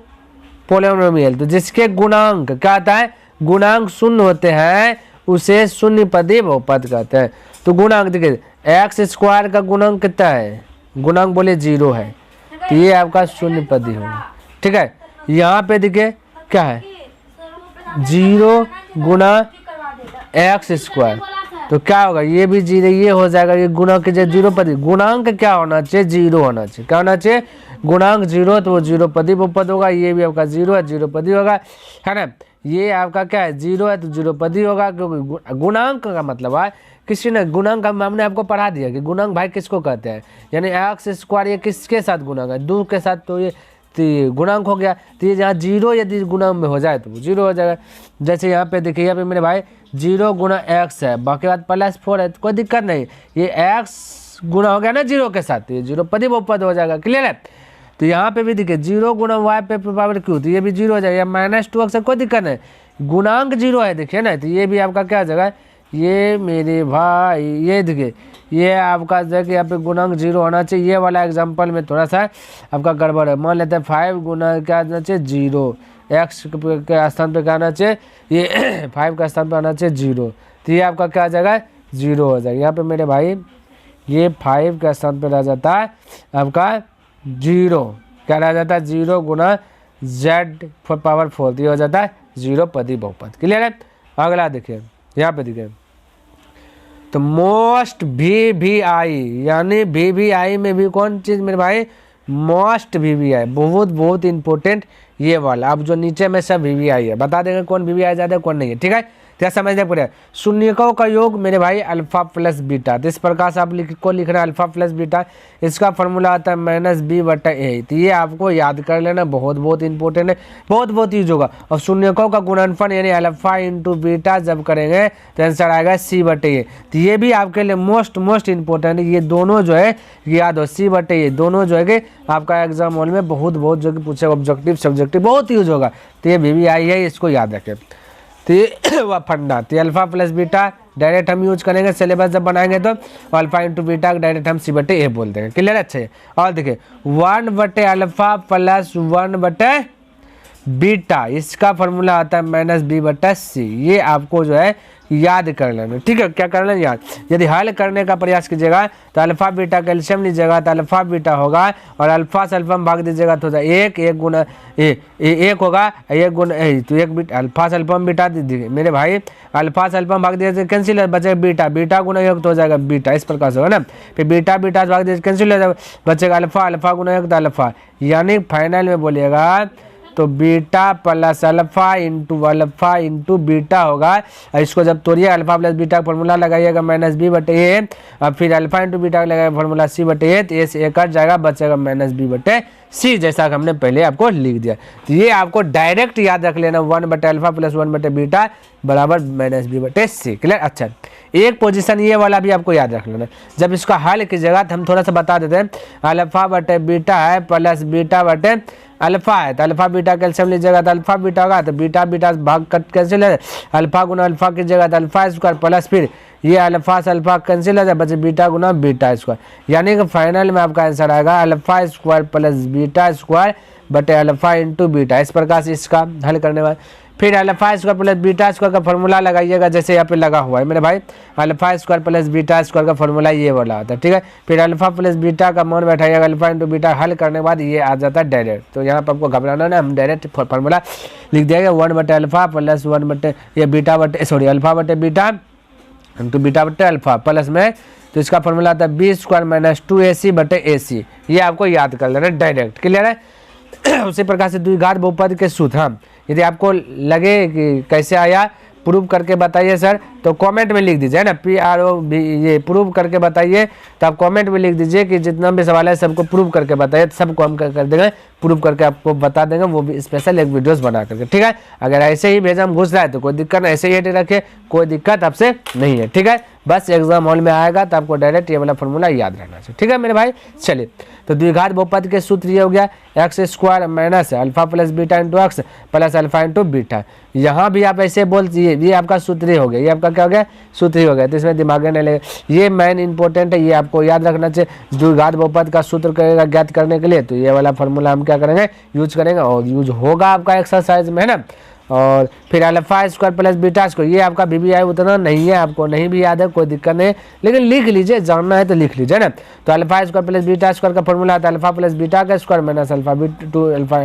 [SPEAKER 1] पोलिनोमियल, तो जिसके गुणांक क्या आता है, गुणांक शून्य होते हैं उसे शून्य पदी बहुपद कहते हैं। तो गुणांक देखिए x स्क्वायर का गुणांक कितना है, गुणांक बोले 0 है, तो ये आपका शून्य पदी होगा। ठीक है, यहाँ पे देखिए क्या है 0 गुणा x स्क्वायर, तो क्या होगा ये भी 0, ये हो जाएगा, ये गुणा के 0 पदी। गुणांक क्या होना चाहिए, 0 होना चाहिए। क्या होना चाहिए, गुणांक 0, तो वो 0 पदी बहुपद होगा। ये भी आपका 0 है, 0 पदी होगा, है ना। ये आपका क्या है 0 है तो 0 पदी होगा, क्योंकि गुणांक का मतलब है किसी ने गुणांक, हमने आपको पढ़ा दिया कि गुणांक भाई किसको कहते हैं, यानी x स्क्वायर ये किसके साथ गुणांक है, 2 के साथ, तो ये गुणांक हो गया। तो ये जहाँ 0 यदि गुणांक में हो जाए तो वो 0 हो जाएगा। जैसे यहाँ पे देखिए, यहाँ पे मेरे भाई 0 गुणा x है, बाकी बात +4 है, तो कोई दिक्कत नहीं, ये x गुणा हो गया ना 0 के साथ, तो ये 0 पदी बहुपद हो जाएगा। क्लियर है, तो यहाँ पे भी देखिए 0 गुणा y पे पावर q, तो ये भी 0 हो जाएगा, -2x है, कोई दिक्कत नहीं, गुणांक 0 है देखिए ना, तो ये भी आपका क्या हो जाएगा, ये मेरे भाई ये देखिए ये आपका जो है कि यहाँ पे गुणांक 0 होना चाहिए। ये वाला एग्जांपल में थोड़ा सा आपका गड़बड़ है, मान लेते हैं 5 गुना क्या आना चाहिए 0, x के स्थान पे क्या आना चाहिए, ये 5 का स्थान पे आना चाहिए 0, तो ये आपका क्या आ जाएगा 0 हो जाएगा। यहाँ पे मेरे भाई ये 5 का स्थान पे रह जाता है आपका 0, क्या रह जाता है 0 गुना z⁴, तो ये हो जाता है 0 पदी बहुपद। क्लियर है, अगला देखिए, यहाँ पे देखिए तो मोस्ट VVI, यानी VVI में भी कौन चीज़ मेरे भाई, मोस्ट VVI, बहुत इंपॉर्टेंट ये वाला। अब जो नीचे में सब VVI है, बता देंगे कौन VVI ज़्यादा है कौन नहीं है। ठीक है, क्या समझने पड़ेगा, शून्यकों का योग मेरे भाई अल्फा प्लस बीटा, तो इस प्रकार से आप लिखना अल्फा प्लस बीटा, इसका फॉर्मूला आता है -b/a, तो ये आपको याद कर लेना, बहुत इंपॉर्टेंट है, बहुत यूज होगा। और शून्यकों का गुणनफल यानी अल्फा इंटू बीटा जब करेंगे तो आंसर आएगा c/a, तो ये भी आपके लिए मोस्ट इंपॉर्टेंट है। ये दोनों जो है याद हो, c/a दोनों जो है कि आपका एग्जाम हॉल में बहुत जो कि पूछे, ऑब्जेक्टिव सब्जेक्टिव बहुत यूज होगा, तो ये VVI है, इसको याद रखें। तो ये वह फंडा, तो अल्फा प्लस बीटा डायरेक्ट हम यूज करेंगे, सिलेबस जब बनाएंगे तो अल्फा इंटू बीटा डायरेक्ट हम c/a बोल देंगे। क्लियर, अच्छे। और देखिए 1/α + 1/, बीटा, इसका फॉर्मूला आता है माइनस बी बटा सी। ये आपको जो है याद कर लेना, ठीक है। क्या कर लेना याद। यदि हल करने का प्रयास कीजिएगा तो अल्फा बीटा का एलसीएम लीजिएगा तो अल्फा बीटा होगा, और अल्फा से अल्फा में भाग दीजिएगा तो एक गुना एक होगा, एक गुना तो एक बीटा, अल्फा से अल्फा में बीटा दीजिए मेरे भाई, अल्फा से अल्फा में भाग दीजिए कैंसिल बचेगा बीटा, बीटा गुना एक तो हो जाएगा बीटा, इस प्रकार से होगा ना। फिर बीटा बीटा से भाग दीजिए कैंसिल हो जाएगा, बचेगा अल्फा, अल्फा गुना एक तो अल्फा, यानी फाइनल में बोलिएगा तो beta plus alpha into beta होगा। और इसको जब तोड़िए अल्फा प्लस बीटा का फॉर्मूला लगाइएगा माइनस बी बटे ए, और फिर अल्फा इंटू बीटा का लगाएगा फॉर्मूला सी बटे ए, तो ए से ए कट जाएगा, बचेगा माइनस बी बटे सी, जैसा कि हमने पहले आपको लिख दिया। तो ये आपको डायरेक्ट याद रख लेना, 1 बटे अल्फा प्लस 1 बटे बीटा बराबर माइनस बी बटे सी। क्लियर। अच्छा, एक पोजीशन ये वाला भी आपको याद रख लेना। जब इसका हल कीजिएगा तो हम थोड़ा सा बता देते हैं, अल्फा बटे बीटा है प्लस बीटा बटे अल्फा है, तो अल्फा बीटा कैल्शियम लीजिएगा तो अल्फा बीटा होगा, तो बीटा बीटा भाग कट कैंसिल है, अल्फा गुना अल्फा कीजिएगा तो अल्फा स्क्वायर प्लस फिर ये अल्फा से अल्फा कैंसिल हो जाए, बचे बीटा गुना बीटा स्क्वायर, यानी कि फाइनल में आपका आंसर आएगा alpha square plus beta square बटे अल्फा इंटू बीटा। इस प्रकार से इसका हल करने बाद फिर alpha square plus beta square का फॉर्मूला लगाइएगा, जैसे यहाँ पे लगा हुआ है मेरे भाई, alpha square plus beta square का फॉर्मूला ये वाला होता है, ठीक है। फिर अल्फा प्लस बीटा का मान बैठाइएगा, अल्फा इंटू बीटा हल करने के बाद ये आ जाता है डायरेक्ट। तो यहाँ पर आपको घबराना ना, हम डायरेक्ट फॉर्मूला लिख दिया 1 बटे अल्फा प्लस 1 बटे ये बीटा बटे सॉरी अल्फा बटे बीटा इंटू बीटा बटे अल्फा प्लस में, तो इसका फॉर्मूला आता है बी स्क्वायर माइनस 2ac बटे ac। ये आपको याद कर लेना डायरेक्ट। क्लियर है। उसी प्रकार से द्विघात बहुपद के सूत्र, हाँ यदि आपको लगे कि कैसे आया प्रूव करके बताइए सर, तो कमेंट में लिख दीजिए ना, PROV ये प्रूव करके बताइए, तो आप कमेंट में लिख दीजिए कि जितना भी सवाल है सबको प्रूव करके बताइए, तो सबको हम कर देंगे प्रूव करके आपको बता देंगे, वो भी स्पेशल एक वीडियोस बना करके, ठीक है। अगर ऐसे ही भेजा हम घुस रहा है तो कोई दिक्कत नहीं, ऐसे ही रखे, कोई दिक्कत आपसे नहीं है, ठीक है। बस एग्जाम हॉल में आएगा तो आपको डायरेक्ट ये वाला फॉर्मूला याद रहना चाहिए, ठीक है मेरे भाई। चलिए, तो द्विघात बहुपद के सूत्र ये हो गया x square minus alpha plus beta into x plus alpha into beta. यहाँ भी आप ऐसे बोल ये आपका सूत्र हो गया, ये आपका क्या हो गया सूत्र हो गया, तो इसमें दिमाग नहीं लगेगा। ये मेन इंपॉर्टेंट है, ये आपको याद रखना चाहिए। द्विघात बहुपद का सूत्र करेगा ज्ञात करने के लिए, तो ये वाला फॉर्मूला हम क्या करेंगे यूज करेंगे, और यूज होगा आपका एक्सरसाइज में, है ना। और फिर alpha square plus beta square, ये आपका VBI उतना नहीं है, आपको नहीं भी याद है कोई दिक्कत नहीं, लेकिन लिख लीजिए, जानना है तो लिख लीजिए ना। तो alpha square plus beta square का फॉर्मूला आता है अल्फा प्लस बीटा का square minus alpha alpha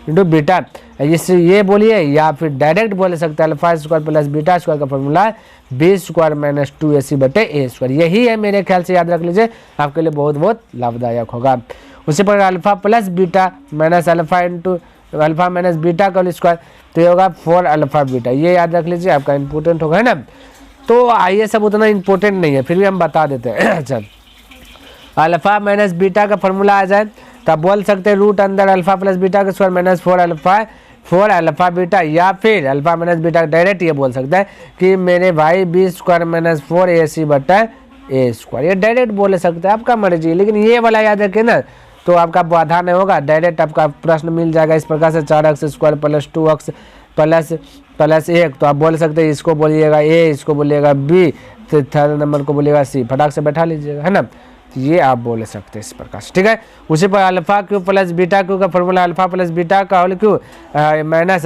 [SPEAKER 1] into beta. इससे ये बोलिए, या फिर डायरेक्ट बोल सकते हैं alpha square plus beta square का formula B square minus 2ac बटे ए स्क्वायर। यही है मेरे ख्याल से, याद रख लीजिए, आपके लिए बहुत बहुत लाभदायक होगा। उसी पर alpha plus beta minus alpha into alpha minus beta का स्क्वायर, तो ये होगा 4 अल्फा बीटा। ये याद रख लीजिए, आपका इंपॉर्टेंट होगा, है ना। तो आइए, सब उतना इंपॉर्टेंट नहीं है, फिर भी हम बता देते हैं। अच्छा, अल्फा माइनस बीटा का फॉर्मूला आ जाए तो आप बोल सकते हैं रूट अंदर अल्फा प्लस बीटा का स्क्वायर माइनस 4 अल्फा बीटा, या फिर अल्फा माइनस बीटा डायरेक्ट ये बोल सकता है कि मेरे भाई बी स्क्वायर माइनस 4ac बटा ए स्क्वायर, ये डायरेक्ट बोल सकते हैं, आपका मर्जी। लेकिन ये वाला याद रखें ना, तो आपका बाधा नहीं होगा, डायरेक्ट आपका प्रश्न मिल जाएगा इस प्रकार से 4x square plus 2x plus 1। तो आप बोल सकते हैं इसको बोलिएगा a, इसको बोलिएगा b, तो थर्ड नंबर को बोलिएगा c, फटाक से बैठा लीजिएगा, है ना। तो ये आप बोल सकते हैं इस प्रकार से, ठीक है। उसी पर alpha cube plus beta cube का फॉर्मूला अल्फा प्लस बीटा का whole cube minus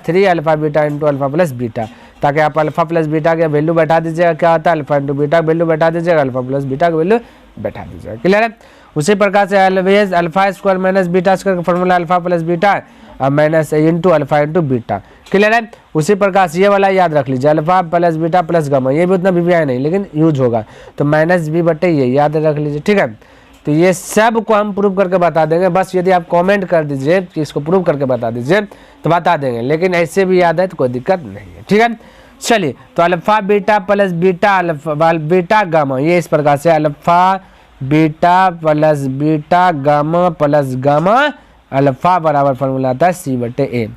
[SPEAKER 1] 3 alpha beta into alpha plus beta, ताकि आप अल्फा प्लस बीटा के वैल्यू बैठा दीजिएगा, क्या होता है अल्फा इंटू बीटा का वैल्यू बैठा दीजिएगा, अल्फा प्लस बीटा का वैल्यू बैठा दीजिएगा। क्लियर है। उसी प्रकार से always alpha square minus beta square का formula alpha plus beta minus into alpha into beta. Clear है। उसी प्रकार से ये वाला याद रख लीजिए alpha plus beta plus gamma, ये भी उतना VBI नहीं लेकिन यूज होगा, तो माइनस b बटे ये याद रख लीजिए, ठीक है। तो ये सब को हम प्रूव करके बता देंगे, बस यदि आप कमेंट कर दीजिए कि इसको प्रूव करके बता दीजिए तो बता देंगे, लेकिन ऐसे भी याद है तो कोई दिक्कत नहीं है, ठीक है। चलिए, तो alpha beta plus beta alpha beta gamma, ये इस प्रकार से alpha beta plus beta gamma plus gamma alpha बराबर फॉर्मूला आता है c बटे ए।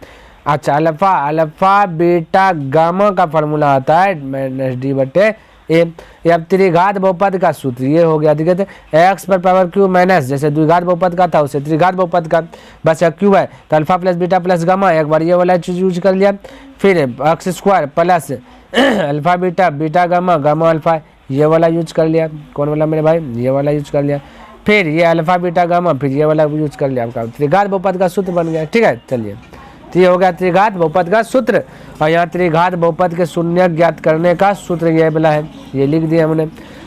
[SPEAKER 1] अच्छा, अल्फा बीटा गामा का फॉर्मूला आता है माइनस d बटे ए। अब त्रिघात बहुपद का सूत्र ये हो गया, ठीक है। एक्स पर पावर क्यू माइनस, जैसे द्विघात बहुपद का था उसे त्रिघात बहुपद का, बस क्यू है तो alpha plus beta plus gamma, एक बार ये वाला चीज यूज कर लिया। फिर x square plus alpha beta beta gamma gamma alpha, ये वाला यूज कर लिया। कौन वाला मेरे भाई, ये वाला यूज कर लिया। फिर ये अल्फा बीटा गामा, फिर ये वाला यूज कर लिया, आपका त्रिघात बहुपद का सूत्र बन गया, ठीक है। चलिए। तो ये हो गया त्रिघात बहुपद का सूत्र। और यहाँ त्रिघात बहुपद के शून्य ज्ञात करने का सूत्र ये वाला है, ये लिख दिया हमने,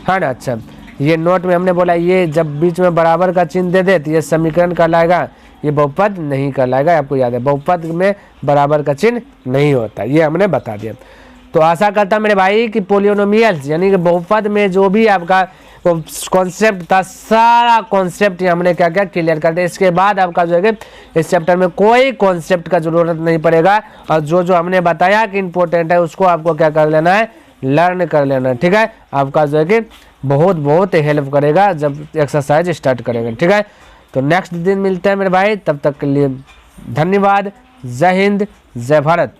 [SPEAKER 1] है ना। अच्छा, ये नोट में हमने बोला ये जब बीच में बराबर का चिन्ह दे दे तो ये समीकरण कहलाएगा, ये बहुपद नहीं कहलाएगा। आपको याद है बहुपद में बराबर का चिन्ह नहीं होता, ये हमने बता दिया। तो आशा करता मेरे भाई कि पोलिनोमियल्स यानी कि बहुपद में जो भी आपका कॉन्सेप्ट था, सारा कॉन्सेप्ट हमने क्या क्या क्लियर कर दिया। इसके बाद आपका जो है इस चैप्टर में कोई कॉन्सेप्ट का जरूरत नहीं पड़ेगा, और जो जो हमने बताया कि इंपॉर्टेंट है उसको आपको क्या कर लेना है, लर्न कर लेना है, ठीक है। आपका जो है कि बहुत हेल्प करेगा जब एक्सरसाइज स्टार्ट करेंगे, ठीक है। तो नेक्स्ट दिन मिलते हैं मेरे भाई, तब तक के लिए धन्यवाद। जय हिंद, जय भारत।